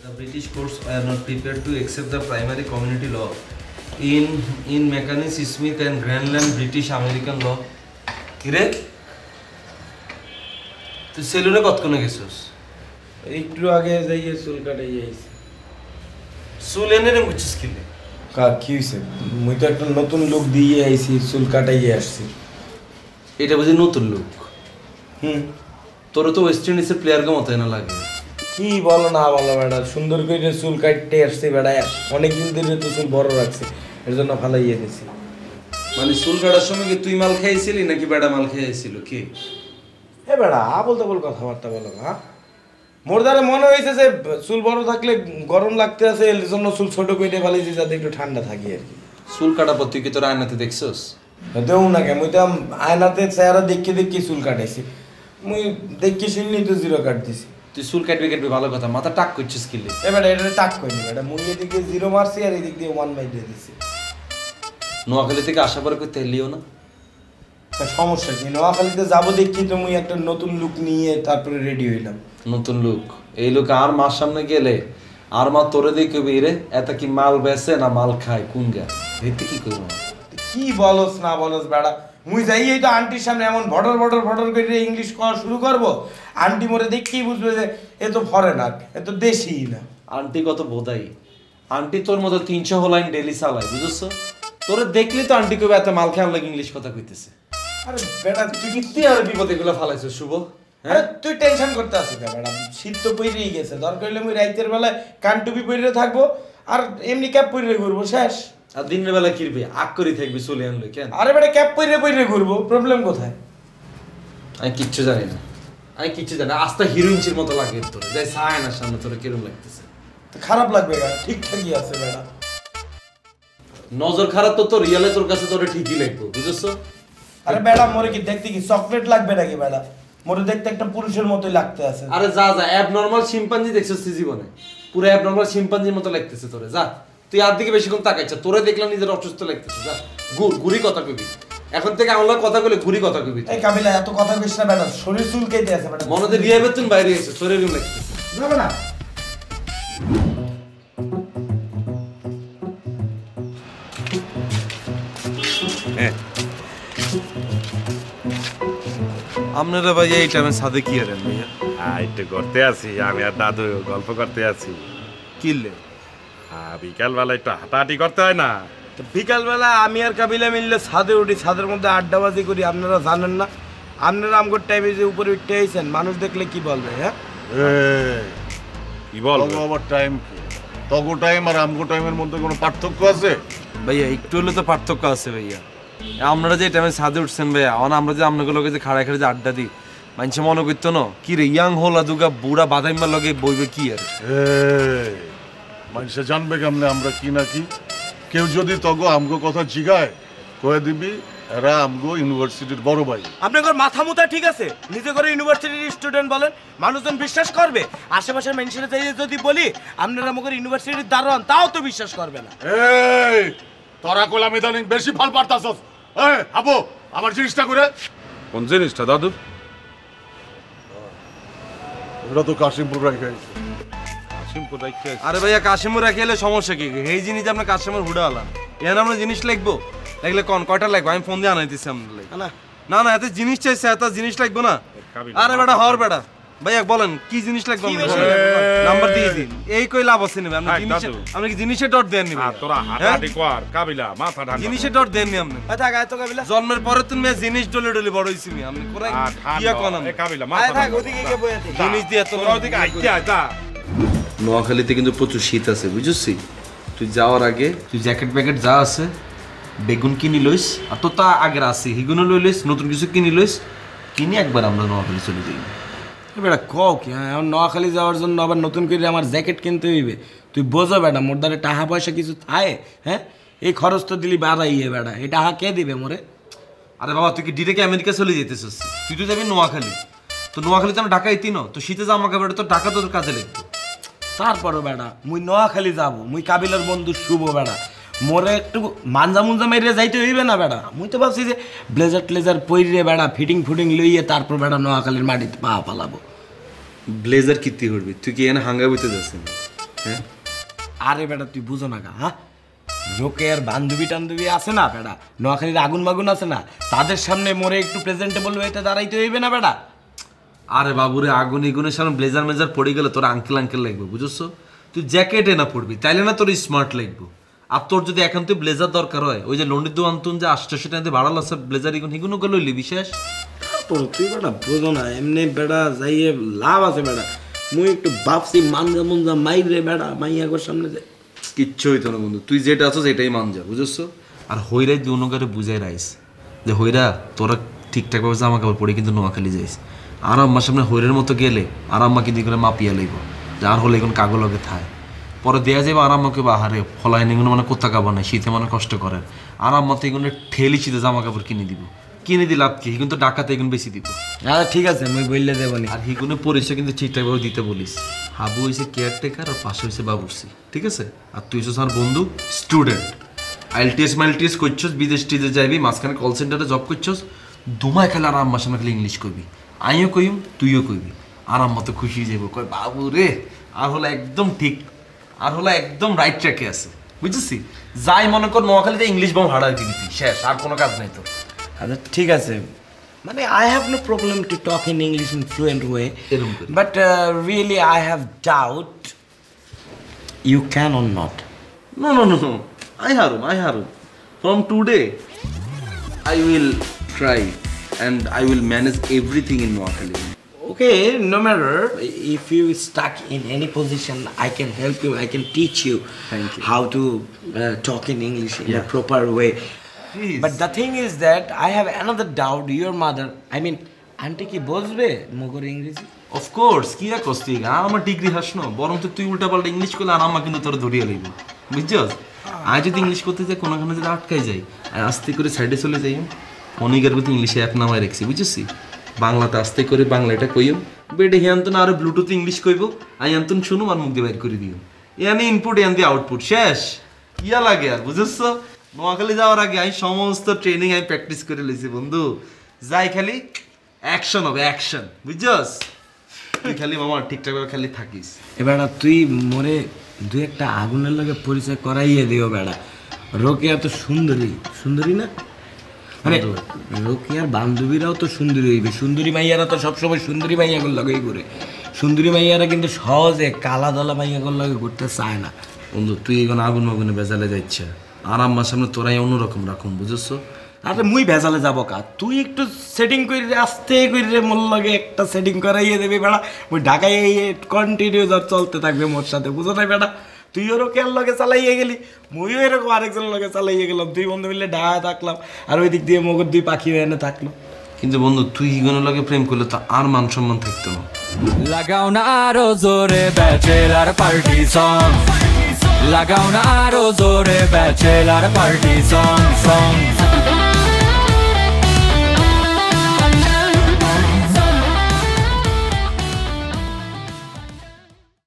The British courts are not prepared to accept the primary community law. In Mechanics, Smith and Greenland, British American law. কিরে তুই সেলুনে কতক্ষণে গেছিস? একটু আগে যাইয়ে চুল কাটাই আইছি। চুল এনে রে বুঝছিস কি রে? কি হইছে? মুই তো একটা নতুন লুক দিয়ে আইছি, চুল কাটাইয়ে আসছি। এটা বুঝি নতুন লুক? তোর তো ওয়েস্ট ইন্ডিজের প্লেয়ারকে মতো না লাগে। কি বলো না বলো বেটা, সুন্দর করে চুল কাটতে আসছি বেটা, অনেকদিন ধরে তো চুল বড় রাখছি, এর জন্য ফালাইয়ে দিছি। মানে চুল কাটার সময় কি তুই মাল খাইছিলি নাকি বেটা মাল খাইছিল কি? হে বেটা আবল তাবল কথাবার্তা বলো না। মোর দ্বারা মনে হয়েছে যে চুল বড় থাকলে গরম লাগতে আছে, এর জন্য চুল ছোট করে ফেলেছি যাতে একটু ঠান্ডা থাকি আর কি। চুল কাটা পর তুই কি তোর আয়নাতে দেখছস? দেও না কেন, মুই তো আয়নাতে চেহারা দেখে দেখে চুল কাটাইছি, মুই দেখে শুনি তো জিরো কাট দিছি। তুই চুল কাটবি ভালো কথা, মাথা টাক করছিস কি লে? এবারে এটা টাক কইনি বেটা, মুই এদিকে জিরো মারছি আর এদিক দিয়ে 1 বাই দিয়ে দিছি। নোয়াখালী থেকে আসার পরে কই তেলিও না? সমস্যা কি, নোয়াখালীতে যাবো দেখি তো মুই একটা নতুন লুক নিয়ে তারপরে রেডি হইলাম। নতুন লুক? এই লুক আর মার সামনে গেলে আর মা তোরে দেখবি রে এত কি মাল বেচে না মাল খায় কোন গা দেখতে কি করবো? কি বলস না বলস বেড়া, মুই যাই এই তো আন্টির সামনে এমন ভটর ভটর ভটর করে ইংলিশ করা শুরু করবো, আন্টি মোরে দেখেই বুঝবে যে এ তো ফরেনার, এ তো দেশি না। আন্টি কত বোধাই, আন্টি তোর মতো 300 লাইন ডেলি চালায় বুঝছ? তোরে দেখলি তো আন্টি কবে এত মাল খেয়াল লাগে ইংলিশ কথা কইতেছে। আরে বেটা তুই তুই আর বিপদে গুলো ফালাইছিস শুভ। হ্যাঁ তুই টেনশন করতে আসিস না বেটা, শীত তো পইরেই গেছে, দরকার হলে মুই রাইতের বেলায় কান টুপি পরে থাকবো আর এমনি ক্যাপ পরে ঘুরবো, শেষ। আর দিনের বেলা কিরবি আগ করি থাকবি চলে আনলে কেন? আরে বেটা ক্যাপ পরে ঘুরবো, প্রবলেম কোথায়? আমি কিচ্ছু জানি না, আমি কিচ্ছু জানি না। আস্তে হিরোইনচির মতো লাগে তোর, যাই সায় না সামনে তোর কিরম লাগতেছে? খারাপ লাগবে গা, ঠিকঠাকই আছে বেটা। নজর খারাপ তো তোর রিয়ালে তোর কাছে তোর ঠিকই লাগবে বুঝছ? আরে বেটা মোরে কি দেখতে কি চকলেট লাগবে নাকি বেটা? মোরে দেখতে একটা পুরুষের মতোই লাগতে আছে। আরে যা অ্যাবনরমাল শিম্পাঞ্জি দেখছিস তুই জীবনে? পুরো অ্যাবনরমাল শিম্পাঞ্জির মতো লাগতেছে তোরে, যা তুই আর দিকে বেশিক্ষণ তাকাইছ, তোরে দেখলাম নিজের অসুস্থ লাগতেছে, যা ঘুরি কথা কবি এখন থেকে আমার কথা বলে ঘুরি কথা কবি। এই কাবিলা এত কথা কইছ না বেটা, শরীর চুলকাইতে আছে বেটা, মনে হয় রিহাবের তুই বাইরে এসে শরীর লাগতেছে, যাবে না? আপনারা ভাই এই টাইমে ছাদে কি আরেন ভাইয়া? একটু করতে আছি, আমি আর দাদু গল্প করতে আছি। কিনলে বিকালবেলা একটু হাঁটাহাঁটি করতে হয় না? বিকালবেলা আমি আর কাবিলা মিললে ছাদে উঠি, ছাদের মধ্যে আড্ডাবাজি করি, আপনারা জানেন না? আপনারা আমগোর টাইমে যে উপরে উঠতে আইছেন, মানুষ দেখলে কি বলবে? হ্যাঁ কি বলবো? আমার টাইম কি, তগো টাইম আর আমগো টাইমের মধ্যে কোনো পার্থক্য আছে? ভাইয়া একটু হলে তো পার্থক্য আছে ভাইয়া। আপনারা যে টাইমে ছাদে উঠছেন ভাইয়া, আমরা যে আপনাগুলোকে যে খাড়া খাড়ি যে আড্ডা দিই, মানুষে মনে করতো না কি রে ইয়াং হোলা দুগা বুড়া বাদাইমার লগে বইবে কি আর? মানুষে জানবে কেমনে আমরা কি না কি? কেউ যদি তগো আমগো কথা জিগায় কয়ে দিবি এরা আমগো ইউনিভার্সিটির বড় ভাই। আপনাদের মাথা মুথা ঠিক আছে? নিজে করে ইউনিভার্সিটির স্টুডেন্ট বলেন, মানুষজন বিশ্বাস করবে? আশেপাশের মানুষের যদি বলি আপনারা আমাদের ইউনিভার্সিটির দারোয়ান, তাও তো বিশ্বাস করবে না। এই তোরা কোলাম ইদানিং বেশি ফল পারতাছস। এই আবু আমার জিনিসটা করে। কোন জিনিসটা দাদু? ওটা তো কাশিমপুর রাখে। কাশিমপুর রাখে? আরে ভাইয়া কাশিমপুর রাখে এলে সমস্যা কি? এই জিনিস আপনার কাশিমপুর হুডা আলাম এর আমরা জিনিস লিখবো, লাগলে কয়টা লাগবে? আমি ফোন দিয়ে আনাইতেছি আপনার। না এত জিনিস চাইছে, এত জিনিস লাগবো না। আরে বেটা হর বেটা ভাইয়া বলেন কি জিনিস লাগবে? নাম্বার দিয়ে দিন, এই কই লাভ আছে নেবে আপনি জিনিস, আপনি কি জিনিসের ডট দেন নিবেন? তোরা হাঁটাহাঁটি কর কাবিলা, মাথা ঠান্ডা। জিনিসের ডট দেন নি আপনি? থাক আয় তো কাবিলা, জন্মের পরে তুমি জিনিস ডলে বড় হইছি মি আপনি কোরাই কিয়া কোন এ কাবিলা মাথা থাক ওদিকে গিয়ে বইয়া থাক, জিনিস দিয়ে এত তোরা ওদিকে আইতে আয় যা। নোয়াখালীতে কিন্তু প্রচুর শীত আছে বুঝছিস? তুই যাওয়ার আগে তুই জ্যাকেট প্যাকেট যা আছে বেগুন কিনি লইস, আর তো তা আগের আছে হিগুনও লই লইস, নতুন কিছু কিনি লইস, কিনি একবার আমরা নোয়াখালী চলে যাই। বেটা কও কি? হ্যাঁ এখন নোয়াখালী যাওয়ার জন্য আবার নতুন করে আমার জ্যাকেট কিনতে হইবে? তুই বোঝো বেটা মোর দ্বারা টাকা পয়সা কিছু থায়? হ্যাঁ এই খরচ তো দিলি বাড়াইয়ে বেটা, এই টাকা কে দিবে মোরে? আরে বাবা তুই কি ডিরেক্ট আমেরিকা চলে যেতেছিস? তুই তো যাবি নোয়াখালী, তো নোয়াখালী তো আমরা ঢাকা আইতি না, তো শীতে জামা কাপড় তো টাকা তোর কাজে লাগবে। তারপরও বেটা মুই নোয়াখালী যাবো, মুই কাবিলার বন্ধু শুভ বেটা, মোরে একটু মানজা মুঞ্জা মেরে যাইতে হইবে না বেটা? মুই তো ভাবছি যে ব্লেজার ট্লেজার পইরে বেটা ফিটিং লইয়ে তারপর বেটা নোয়াখালীর মাটিতে পা পালাবো। ব্লেজার কিত্তি করবি? তুই কি এনে হাঙ্গা বইতে যাচ্ছিস? আরে বেটা তুই বুঝো না গা, হ্যাঁ? রোকেয়ার বান্ধবী টান্ধবী আছে না বেটা, নোয়াখালীর আগুন মাগুন আছে না, তাদের সামনে মোরে একটু প্রেজেন্টেবল হইতে দাঁড়াইতে হইবে না বেটা? আরে বাবুরে, আগুন ইগুনের সামনে ব্লেজার মেজার পড়ে গেলে তোর আঙ্কেল আঙ্কেল লাগবে, বুঝছো? তুই জ্যাকেটে না পড়বি, তাইলে না তোর স্মার্ট লাগবে। আর তোর যদি এখন তুই ব্লেজার দরকার হয়, ওই যে লন্ডিত আন্তন যে 800 টাকাতে ভাড়া লাগছে ব্লেজার ইগুন হিগুনো গেল বিশেষ। তারপর তুই বেটা বুঝো না, এমনি বেটা যাইয়ে লাভ আছে বেটা। মুই একটু ভাবছি মানজা মুনজা মাইরে বেটা মাইয়াগোর সামনে যে কিচ্ছু হইতো না বন্ধু, তুই যেটা আছো সেটাই মান যা, বুঝছো? আর হইরাই দুনো করে বুঝাই রাইস যে হইরা তোরা ঠিকঠাকভাবে জামা কাপড় পরে কিন্তু নোয়াখালী যাইস। আর আম্মার সামনে হইরের মতো গেলে আর আম্মা কিন্তু করে মাপিয়া লইব, যার হলে এখন কাগজ লগে থায়, পরে দেয়া যাবে আর আম্মাকে বাহারে ফলাইন এগুলো মানে কোথা কাবা নাই, শীতে মানে কষ্ট করেন। আর আম্মা তো এগুলো ঠেলি শীতে জামা কাপড় কিনে দিব, কিনে দিলে লাভ কি, কিন্তু ডাকাতে এগুলো বেশি দিব। আচ্ছা ঠিক আছে মুই বললে দেবনি। আর হিগুনে পরিচয় কিন্তু ঠিকঠাকভাবে দিতে বলিস। হাবু হয়েছে কেয়ারটেকার আর পাশে হয়েছে বাবুর্সি, ঠিক আছে? আর তুই হচ্ছে আমার বন্ধু স্টুডেন্ট, আইএলটিএস মাইলটিএস করছস, বিদেশ টিদেশ যাইবি, মাঝখানে কল সেন্টারে জব করছস, দুমায় খেলে আর আম্মার সামনে খালি ইংলিশ কইবি, আমিও কইম তুইও কইবি, আর আম্মা তো খুশি যাবো, কয় বাবু রে আর হলো একদম ঠিক, আর হলো একদম রাইট ট্র্যাকে আছে, বুঝেছি? যাই মনে কর নোয়াখালীতে ইংলিশ বম হারা দিবি তুই, শেষ, আর কোনো কাজ নেই তোর। আচ্ছা ঠিক আছে, মানে I have no problem to talk in English in fluent way, but really I have doubt you can or not. No. I harum. From today, I will try and I will manage everything in Noakhali. Okay, no matter if you stuck in any position, I can help you. I can teach you, Thank you. how to talk in English in a Yeah. proper way. Please. But the thing is that I have another doubt. Your mother, I mean, auntie ki bozbe mogor ইংরেজি? Of course, কি আর কস্তি আর আমার degree হাসনো, বরং তো তুই উল্টা পাল্টা English করলে আর আম্মা কিন্তু তোর ধরিয়ে লইব, বুঝছস? আজ যদি ইংলিশ করতে যাই কোনোখানে যদি আটকাই যাই, আর আস্তে করে সাইডে চলে যাই, অনেকের প্রতি ইংলিশে অ্যাপ নামায় রাখছি, বুঝেছি? বাংলাতে আস্তে করে বাংলাটা কইম, বেডে হিয়ান্তন আরো ব্লুটুথ ইংলিশ কইব, আইয়ান্তন শুনুম আর মুখ দিয়ে বাইর করে দিও, ইয়ানি ইনপুট ইয়ান দিয়ে আউটপুট, শেষ। ইয়া লাগে আর, বুঝছো? নোয়াখালী যাওয়ার আগে আমি সমস্ত ট্রেনিং আমি প্র্যাকটিস করে লইছি বন্ধু, যাই খালি অ্যাকশন হবে, অ্যাকশন, বুঝছস? তুই খালি মামা ঠিকঠাকভাবে খালি থাকিস। এবারে তুই মোরে দুই একটা আগুনের লগে পরিচয় করাইয়ে দিও বেড়া। রোকেয়া তো সুন্দরী না? মানে রোকেয়ার বান্ধবীরাও তো সুন্দরী হইবে, সুন্দরী মাইয়ারা তো সবসময় সুন্দরী মাইয়াগুলো লগেই ঘুরে। সুন্দরী মাইয়ারা কিন্তু সহজে কালা দলা মাইয়াগুলো লগে ঘুরতে চায় না। বন্ধু তুই এখন আগুন মাগুনে বেজালে যাচ্ছে, আর আম্মার সামনে তোরাই অন্যরকম রাখুন, বুঝছো? আরে মুই ভেজালে যাবো কা, তুই একটু সেটিং করে আস্তে করে মোর লগে একটা সেটিং করাইয়ে দেবে বেড়া। ওই ঢাকায় কন্টিনিউ চলতে থাকবে মোর সাথে, বুঝো না বেড়া? তুইও রোকেয়ার লগে চালাইয়ে গেলি, মুইও এরকম আরেকজনের লগে চালাইয়ে গেলাম, দুই বন্ধু মিলে ঢাকা থাকলাম, আর ওই দিক দিয়ে মগর দুই পাখি এনে থাকলো। কিন্তু বন্ধু তুই হিগনের লগে প্রেম করলে তো আর মান সম্মান থাকতো না। লাগাও না আরো জোরে ব্যাচেলার পার্টি সং, লাগাও না আরো জোরে ব্যাচেলার পার্টি সং।